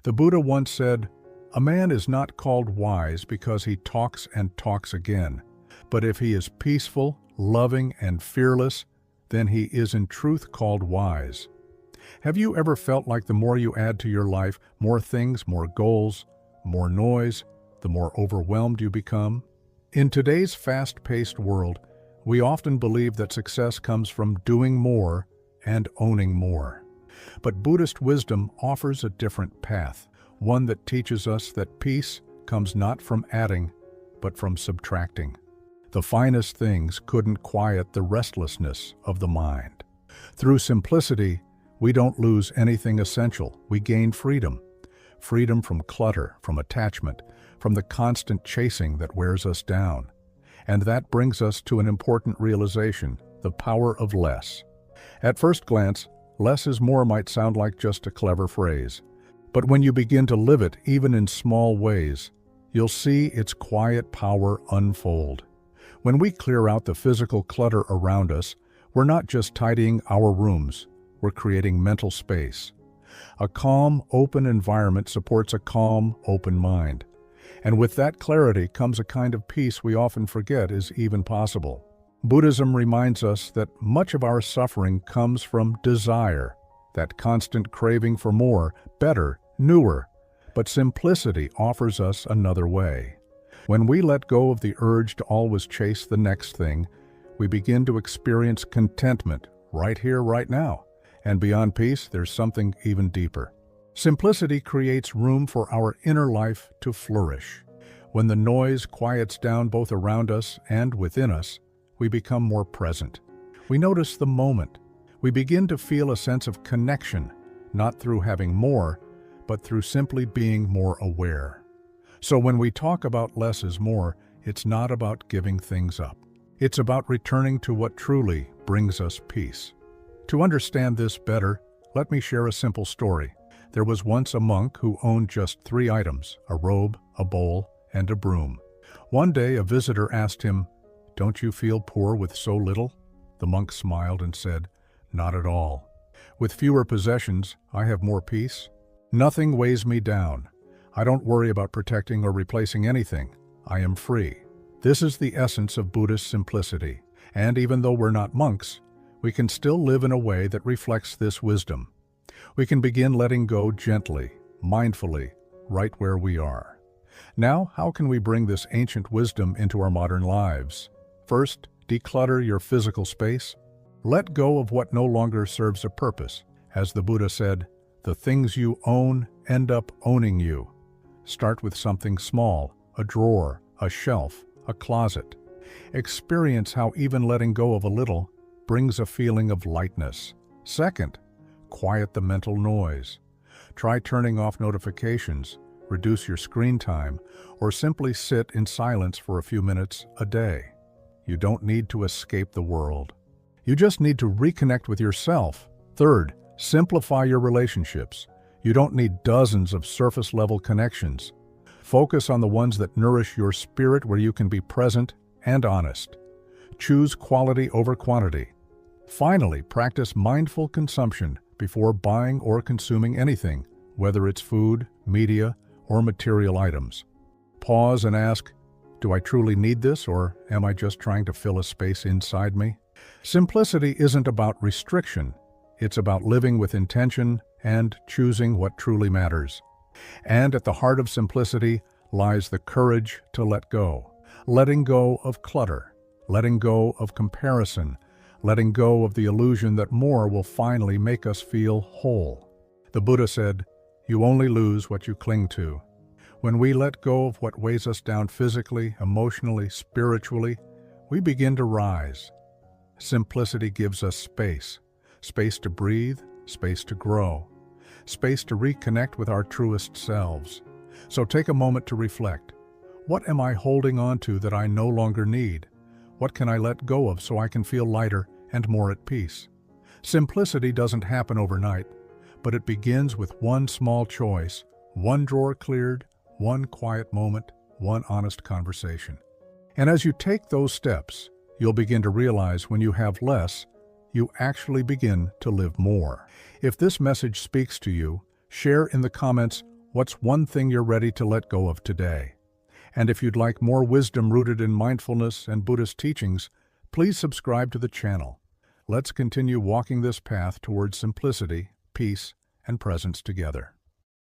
The Buddha once said, "A man is not called wise because he talks and talks again, but if he is peaceful, loving, and fearless, then he is in truth called wise." Have you ever felt like the more you add to your life, more things, more goals, more noise, the more overwhelmed you become? In today's fast-paced world, we often believe that success comes from doing more and owning more. But Buddhist wisdom offers a different path, one that teaches us that peace comes not from adding, but from subtracting. The finest things couldn't quiet the restlessness of the mind. Through simplicity, we don't lose anything essential. We gain freedom. Freedom from clutter, from attachment, from the constant chasing that wears us down. And that brings us to an important realization, the power of less. At first glance, less is more might sound like just a clever phrase. But when you begin to live it, even in small ways, you'll see its quiet power unfold. When we clear out the physical clutter around us, we're not just tidying our rooms, we're creating mental space. A calm, open environment supports a calm, open mind. And with that clarity comes a kind of peace we often forget is even possible. Buddhism reminds us that much of our suffering comes from desire, that constant craving for more, better, newer. But simplicity offers us another way. When we let go of the urge to always chase the next thing, we begin to experience contentment right here, right now. And beyond peace, there's something even deeper. Simplicity creates room for our inner life to flourish. When the noise quiets down both around us and within us, we become more present. We notice the moment. We begin to feel a sense of connection, not through having more, but through simply being more aware. So when we talk about less is more, it's not about giving things up. It's about returning to what truly brings us peace. To understand this better, let me share a simple story. There was once a monk who owned just 3 items, a robe, a bowl, and a broom. One day a visitor asked him, "Don't you feel poor with so little?" The monk smiled and said, "Not at all. With fewer possessions, I have more peace. Nothing weighs me down. I don't worry about protecting or replacing anything. I am free." This is the essence of Buddhist simplicity. And even though we're not monks, we can still live in a way that reflects this wisdom. We can begin letting go gently, mindfully, right where we are. Now, how can we bring this ancient wisdom into our modern lives? First, declutter your physical space. Let go of what no longer serves a purpose. As the Buddha said, the things you own end up owning you. Start with something small, a drawer, a shelf, a closet. Experience how even letting go of a little brings a feeling of lightness. Second, quiet the mental noise. Try turning off notifications, reduce your screen time, or simply sit in silence for a few minutes a day. You don't need to escape the world. You just need to reconnect with yourself. Third, simplify your relationships. You don't need dozens of surface-level connections. Focus on the ones that nourish your spirit, where you can be present and honest. Choose quality over quantity. Finally, practice mindful consumption before buying or consuming anything, whether it's food, media, or material items. Pause and ask, do I truly need this, or am I just trying to fill a space inside me? Simplicity isn't about restriction. It's about living with intention and choosing what truly matters. And at the heart of simplicity lies the courage to let go. Letting go of clutter, letting go of comparison, letting go of the illusion that more will finally make us feel whole. The Buddha said, "You only lose what you cling to." When we let go of what weighs us down physically, emotionally, spiritually, we begin to rise. Simplicity gives us space. Space to breathe, space to grow, space to reconnect with our truest selves. So take a moment to reflect. What am I holding on to that I no longer need? What can I let go of so I can feel lighter and more at peace? Simplicity doesn't happen overnight, but it begins with one small choice, one drawer cleared, one quiet moment, one honest conversation. And as you take those steps, you'll begin to realize when you have less, you actually begin to live more. If this message speaks to you, share in the comments What's one thing you're ready to let go of today? And if you'd like more wisdom rooted in mindfulness and Buddhist teachings, please subscribe to the channel. Let's continue walking this path towards simplicity, peace, and presence together.